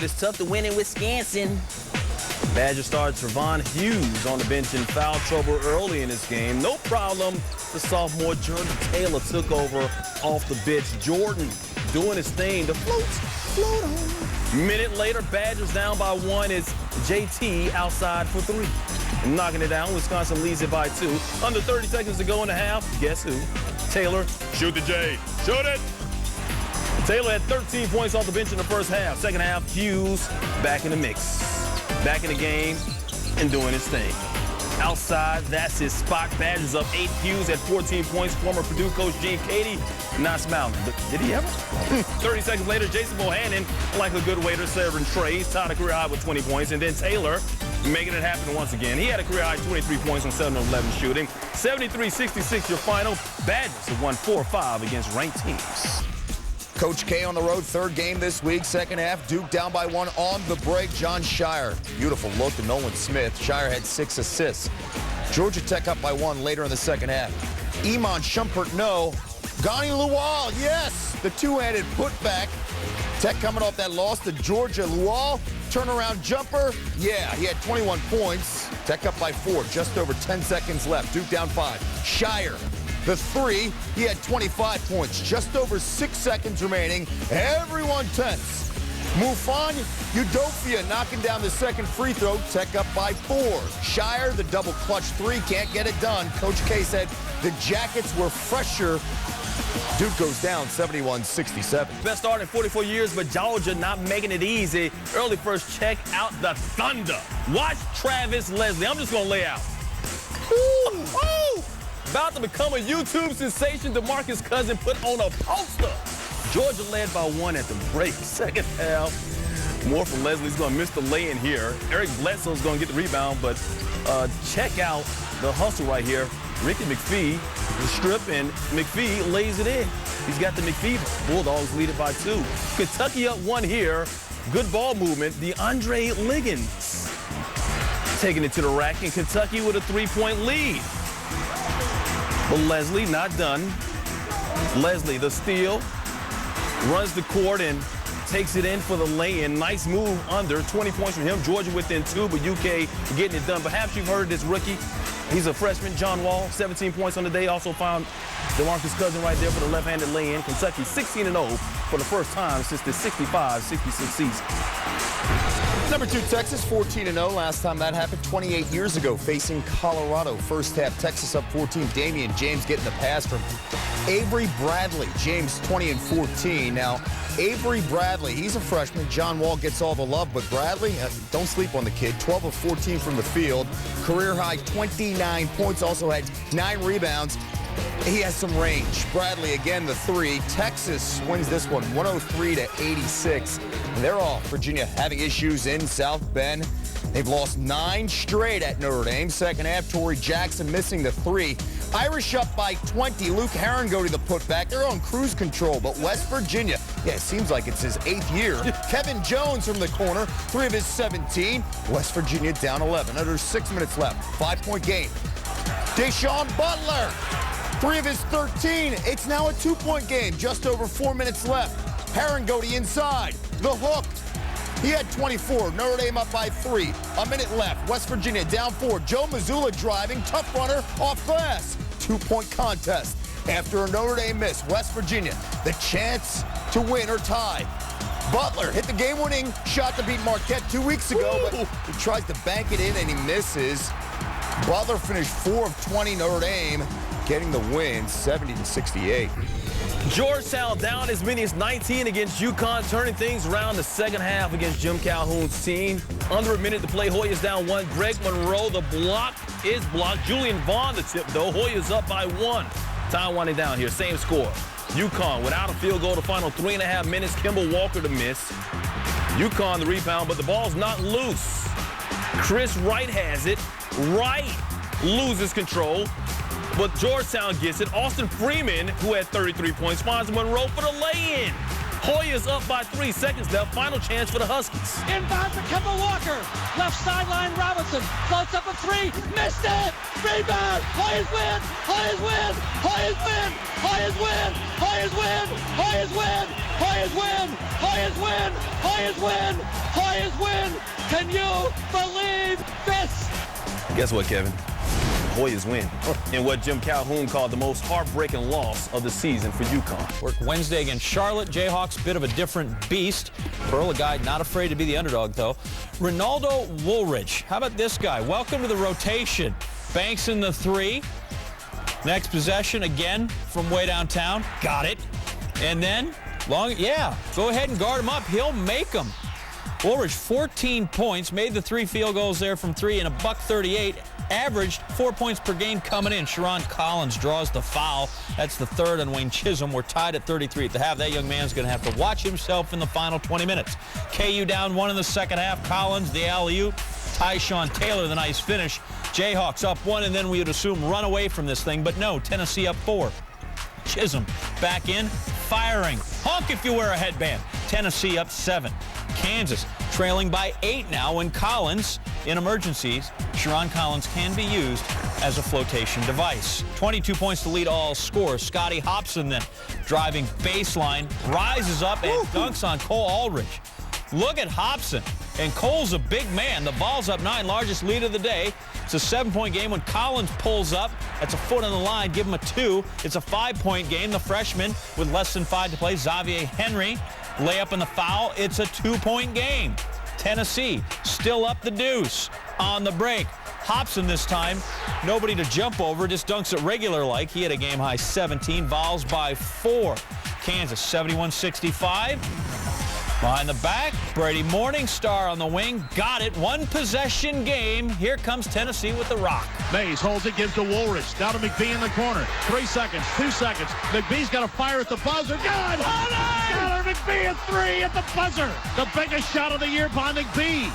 but it's tough to win in Wisconsin. Badger starts Ravon Hughes on the bench in foul trouble early in this game. No problem. The sophomore Jordan Taylor took over off the bench. Jordan doing his thing. The float on. Minute later, Badgers down by 1. It's JT outside for 3. Knocking it down. Wisconsin leads it by 2. Under 30 seconds to go in the half. Guess who? Taylor. Shoot the J. Shoot it. Taylor had 13 points off the bench in the first half. Second half, Hughes back in the mix. Back in the game and doing his thing. Outside, that's his spot. Badgers up 8. Hughes had 14 points. Former Purdue coach Gene Cady not smiling. But did he ever? 30 seconds later, Jason Bohannon, like a good waiter, serving trays, tied a career high with 20 points. And then Taylor making it happen once again. He had a career high 23 points on 7 of 11 shooting. 73-66 your final. Badgers have won 4-5 against ranked teams. Coach K on the road, third game this week. Second half, Duke down by 1 on the break. John Shire, beautiful look to Nolan Smith. Shire had 6 assists. Georgia Tech up by 1 later in the second half. Iman Shumpert, no. Gani Lual, yes. The two-handed putback. Tech coming off that loss to Georgia. Lual, turnaround jumper. Yeah, he had 21 points. Tech up by 4, just over 10 seconds left. Duke down 5. Shire. The 3, he had 25 points, just over 6 seconds remaining. Everyone tense. Mufan Udofia knocking down the second free throw. Tech up by 4. Shire, the double clutch 3, can't get it done. Coach K said the Jackets were fresher. Duke goes down 71-67. Best start in 44 years, but Georgia not making it easy. Early first, check out the Thunder. Watch Travis Leslie. I'm just going to lay out. Ooh. Ooh. About to become a YouTube sensation, DeMarcus Cousins put on a poster. Georgia led by 1 at the break. Second half, more from Leslie's going to miss the lay-in here. Eric Bledsoe's going to get the rebound, but check out the hustle right here. Ricky McPhee, the strip, and McPhee lays it in. He's got the McPhee. Bulldogs lead it by 2. Kentucky up 1 here. Good ball movement. DeAndre Liggins taking it to the rack, and Kentucky with a 3-point lead. But Leslie not done. Leslie, the steal, runs the court and takes it in for the lay-in. Nice move under. 20 points from him. Georgia within 2, but UK getting it done. Perhaps you've heard this rookie. He's a freshman, John Wall, 17 points on the day. Also found DeMarcus Cousins right there for the left-handed lay-in. Kentucky 16-0 for the first time since the 65-66 season. Number 2, Texas, 14-0. Last time that happened 28 years ago, facing Colorado. First half, Texas up 14. Damian James getting the pass from Avery Bradley. James 20-14. Now, Avery Bradley, he's a freshman. John Wall gets all the love, but Bradley, don't sleep on the kid. 12 of 14 from the field. Career high 29 points. Also had 9 rebounds. He has some range. Bradley again, the 3. Texas wins this one 103-86. And they're off. Virginia having issues in South Bend. They've lost 9 straight at Notre Dame. Second half, Torrey Jackson missing the 3. Irish up by 20. Luke Herron go to the putback. They're on cruise control, but West Virginia, yeah, it seems like it's his 8th year. Kevin Jones from the corner, 3 of his 17. West Virginia down 11. Under 6 minutes left. 5-point game. Deshaun Butler, 3 of his 13. It's now a 2-point game. Just over 4 minutes left. Herron go to inside. The hook. He had 24. Notre Dame up by 3. A minute left. West Virginia down 4. Joe Mazzulla driving. Tough runner off glass. 2-point contest. After a Notre Dame miss, West Virginia, the chance to win or tie. Butler hit the game-winning shot to beat Marquette 2 weeks ago, but he tries to bank it in and he misses. Butler finished 4 of 20. Notre Dame getting the win, 70-68. Georgetown down as many as 19 against UConn, turning things around the second half against Jim Calhoun's team. Under a minute to play, Hoyas down 1. Greg Monroe, the block is blocked. Julian Vaughn, the tip, though. Hoyas up by 1. Time winding down here, same score. UConn without a field goal the final 3.5 minutes. Kimball Walker to miss. UConn the rebound, but the ball's not loose. Chris Wright has it. Wright loses control. But Georgetown gets it. Austin Freeman, who had 33 points, finds Monroe for the lay-in. Hoyas up by 3 seconds left. Final chance for the Huskies. Inbound to Kemba Walker. Left sideline, Robinson. Floats up a 3. Missed it. Rebound. Hoyas win. Hoyas win. Hoyas win. Hoyas win. Hoyas win. Hoyas win. Hoyas win. Hoyas win! Hoyas win! Hoyas win! Can you believe this? Guess what, Kevin? Hoyas win in what Jim Calhoun called the most heartbreaking loss of the season for UConn. Work Wednesday against Charlotte. Jayhawks, bit of a different beast. Pearl, a guy not afraid to be the underdog, though. Ronaldo Woolridge. How about this guy? Welcome to the rotation. Banks in the 3. Next possession, again, from way downtown. Got it. And then, go ahead and guard him up. He'll make them. Woolridge, 14 points, made the 3 field goals there from 3 and a $138. Averaged 4 points per game coming in. Sharon Collins draws the foul. That's the 3rd on Wayne Chisholm. We're tied at 33 at the half. That young man's going to have to watch himself in the final 20 minutes. KU down 1 in the second half. Collins, the alley-oop. Tyshawn Taylor, the nice finish. Jayhawks up 1, and then we would assume run away from this thing. But no, Tennessee up 4. Chisholm back in, firing. Honk if you wear a headband. Tennessee up 7. Kansas trailing by 8 now when Collins, in emergencies, Sharon Collins can be used as a flotation device. 22 points to lead all scores. Scotty Hobson then driving baseline, rises up and dunks on Cole Aldridge. Look at Hobson. And Cole's a big man. The ball's up 9, largest lead of the day. It's a 7-point game when Collins pulls up. That's a foot on the line. Give him a 2. It's a 5-point game. The freshman with less than 5 to play, Xavier Henry, layup and the foul. It's a 2-point game. Tennessee still up the deuce on the break. Hobson this time, nobody to jump over, just dunks it regular like. He had a game-high 17, Vols by 4. Kansas 71-65. Behind the back, Brady Morningstar on the wing. Got it. 1-possession game. Here comes Tennessee with the rock. Mays holds it, gives to Woolridge. Down to McBee in the corner. 3 seconds, 2 seconds. McBee's got to fire at the buzzer. Good! Skylar McBee at 3 at the buzzer. The biggest shot of the year by McBee.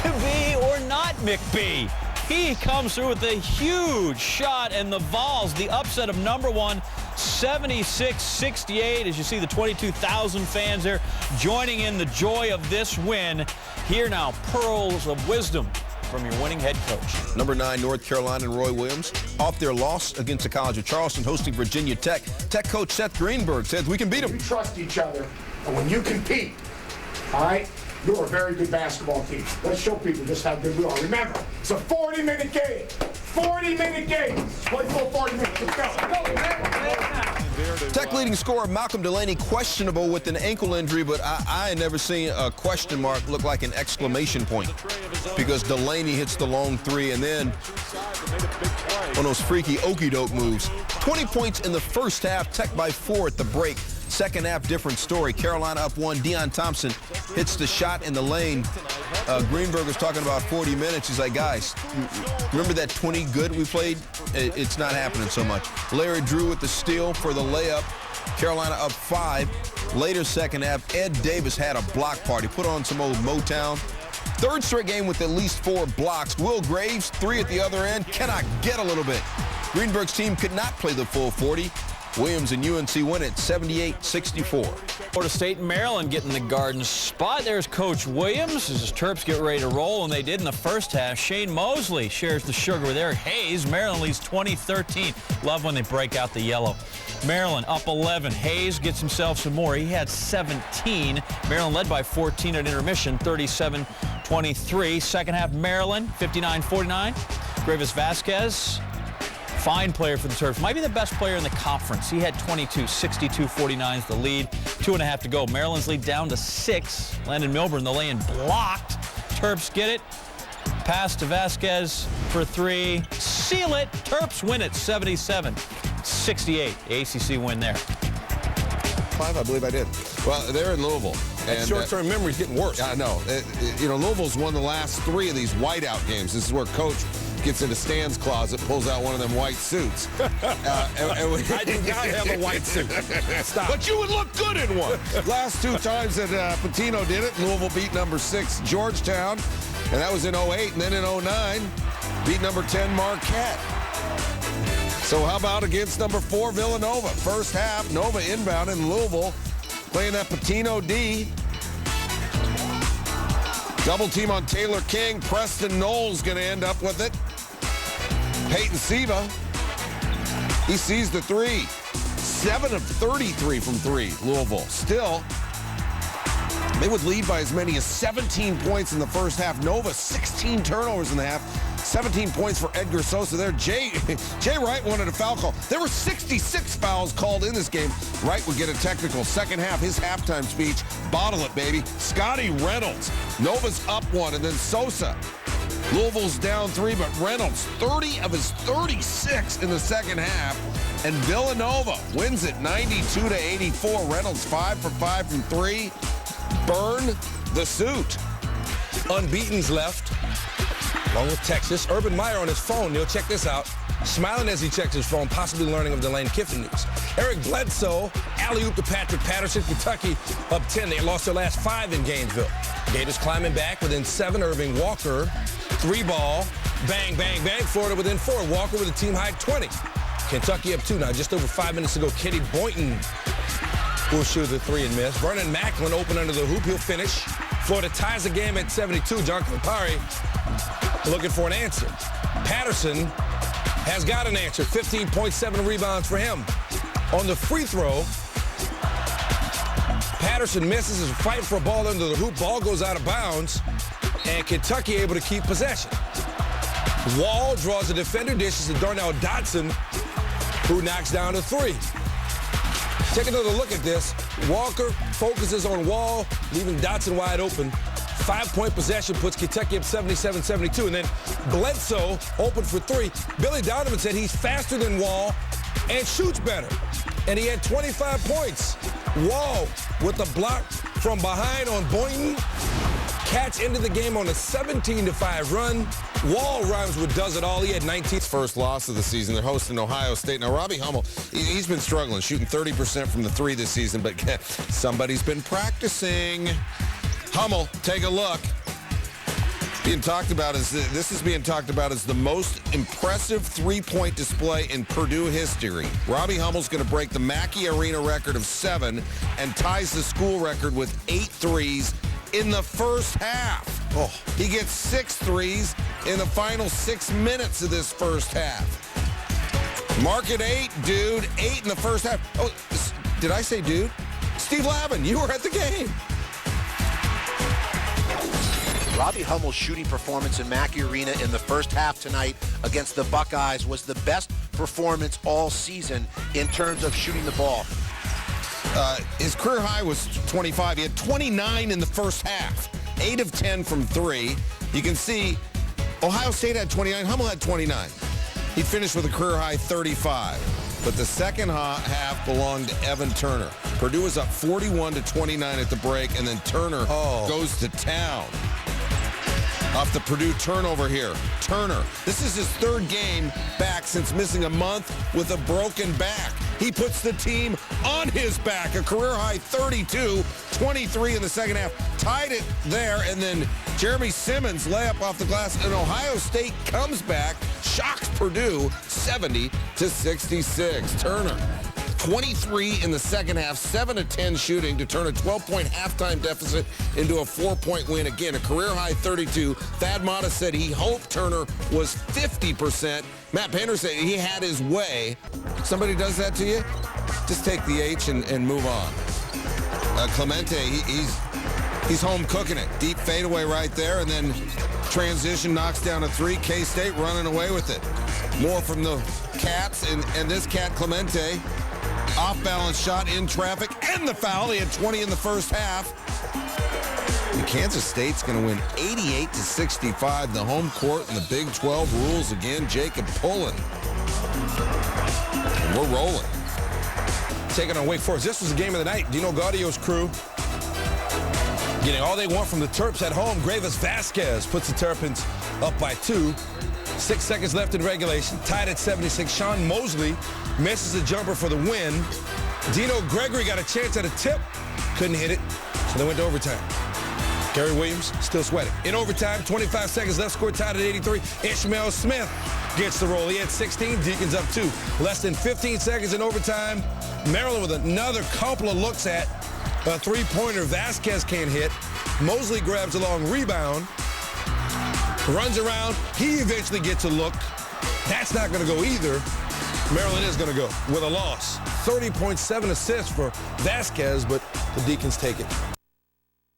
To be or not McBee. He comes through with a huge shot, and the Vols, the upset of number 1, 76-68. As you see the 22,000 fans there joining in the joy of this win. Here now, pearls of wisdom from your winning head coach. Number 9, North Carolina, and Roy Williams, off their loss against the College of Charleston, hosting Virginia Tech. Tech coach Seth Greenberg says we can beat them. We trust each other, and when you compete, all right, you're a very good basketball team. Let's show people just how good we are. Remember, it's a 40-minute game. 40-minute game. Play full 40 minutes. Let's go. Tech leading scorer Malcolm Delaney questionable with an ankle injury, but I ain't never seen a question mark look like an exclamation point, because Delaney hits the long 3 and then one of those freaky okey-doke moves. 20 points in the first half, Tech by 4 at the break. Second half, different story. Carolina up 1. Deion Thompson hits the shot in the lane. Greenberg was talking about 40 minutes. He's like, guys, remember that 20 good we played? It's not happening so much. Larry Drew with the steal for the layup. Carolina up 5. Later second half, Ed Davis had a block party. Put on some old Motown. Third straight game with at least 4 blocks. Will Graves, 3 at the other end. Cannot get a little bit. Greenberg's team could not play the full 40. Williams and UNC win at 78-64. Florida State and Maryland getting the Garden spot. There's Coach Williams as his Terps get ready to roll, and they did in the first half. Shane Mosley shares the sugar with Eric Hayes. Maryland leads 20-13. Love when they break out the yellow. Maryland up 11. Hayes gets himself some more. He had 17. Maryland led by 14 at intermission, 37-23. Second half, Maryland, 59-49. Gravis Vasquez, fine player for the Terps. Might be the best player in the conference. He had 22, 62-49 is the lead. 2.5 to go. Maryland's lead down to 6. Landon Milburn, the lay-in blocked. Terps get it. Pass to Vasquez for 3. Seal it. Terps win it 77-68. ACC win there. 5, I believe I did. Well, they're in Louisville. And short-term memory's getting worse. I know. Louisville's won the last 3 of these whiteout games. This is where Coach gets into Stan's closet, pulls out one of them white suits. I do not have a white suit. Stop. But you would look good in one. Last 2 times that Pitino did it, Louisville beat number 6 Georgetown, and that was in 08, and then in 09, beat number 10 Marquette. So how about against number 4 Villanova? First half, Nova inbound in Louisville, playing that Pitino D. Double team on Taylor King. Preston Knowles going to end up with it. Peyton Siva, he sees the 3. 7 of 33 from 3, Louisville. Still They would lead by as many as 17 points in the first half. Nova, 16 turnovers in the half. 17 points for Edgar Sosa there. Jay Wright wanted a foul call. There were 66 fouls called in this game. Wright would get a technical. Second half, his halftime speech, bottle it, baby. Scotty Reynolds. Nova's up one, and then Sosa. Louisville's down 3, but Reynolds, 30 of his 36 in the second half. And Villanova wins it 92-84. Reynolds 5 for 5 from 3. Burn the suit. Unbeaten's left, along with Texas. Urban Meyer on his phone. You'll check this out. Smiling as he checks his phone, possibly learning of the Lane Kiffin news. Eric Bledsoe, alley-oop to Patrick Patterson. Kentucky up 10. They lost their last 5 in Gainesville. Gators climbing back within 7. Irving Walker, 3-ball. Bang, bang, bang. Florida within 4. Walker with a team-high 20. Kentucky up 2 now. Just over 5 minutes ago, Kenny Boynton will shoot the 3 and miss. Vernon Macklin open under the hoop. He'll finish. Florida ties the game at 72. John Calipari looking for an answer. Patterson has got an answer. 15.7 rebounds for him. On the free throw, Patterson misses his fight for a ball under the hoop. Ball goes out of bounds, and Kentucky able to keep possession. Wall draws a defender, dishes to Darnell Dotson, who knocks down a 3. Take another look at this. Walker focuses on Wall, leaving Dotson wide open. 5-point possession puts Kentucky up 77-72. And then Bledsoe open for 3. Billy Donovan said he's faster than Wall and shoots better. And he had 25 points. Wall with the block from behind on Boynton. Cats into the game on a 17-5 run. Wall rhymes with does it all. He had 19. First loss of the season. They're hosting Ohio State. Now, Robbie Hummel, he's been struggling, shooting 30% from the 3 this season, but somebody's been practicing. Hummel, take a look. This is being talked about as the most impressive 3-point display in Purdue history. Robbie Hummel's going to break the Mackey Arena record of 7 and ties the school record with 8 threes in the first half. Oh, he gets 6 threes in the final 6 minutes of this first half. Mark it 8, dude. 8 in the first half. Oh, did I say dude? Steve Lavin, you were at the game. Robbie Hummel's shooting performance in Mackey Arena in the first half tonight against the Buckeyes was the best performance all season in terms of shooting the ball. His career high was 25. He had 29 in the first half. 8 of 10 from 3. You can see Ohio State had 29. Hummel had 29. He finished with a career high 35. But the second half belonged to Evan Turner. Purdue was up 41-29 at the break, and then Turner goes to town. Off the Purdue turnover here. Turner. This is his 3rd game back since missing a month with a broken back. He puts the team on his back. A career-high 32, 23 in the second half. Tied it there, and then Jeremy Simmons layup off the glass, and Ohio State comes back, shocks Purdue 70-66. Turner. 23 in the second half, 7 of 10 shooting to turn a 12-point halftime deficit into a 4-point win. Again, a career-high 32. Thad Matta said he hoped Turner was 50%. Matt Painter said he had his way. Somebody does that to you, just take the H and move on. Clemente, he's home cooking it. Deep fadeaway right there, and then transition knocks down a 3. K-State running away with it. More from the Cats, and this cat, Clemente, off-balance shot in traffic and the foul. He had 20 in the first half. And Kansas State's going to win 88-65. The home court and the Big 12 rules again. Jacob pulling. And we're rolling. Taking on Wake Forest. This was the game of the night. Dino Gaudio's crew getting all they want from the Terps at home. Gravis Vasquez puts the Terrapins up by 2. 6 seconds left in regulation. Tied at 76. Sean Mosley misses a jumper for the win. Dino Gregory got a chance at a tip. Couldn't hit it, so they went to overtime. Gary Williams still sweating. In overtime, 25 seconds left, score tied at 83. Ishmael Smith gets the roll. He had 16. Deacons up 2. Less than 15 seconds in overtime. Maryland with another couple of looks at a 3-pointer. Vasquez can't hit. Mosley grabs a long rebound. Runs around. He eventually gets a look. That's not going to go either. Maryland is going to go with a loss. 30.7 assists for Vasquez, but the Deacons take it.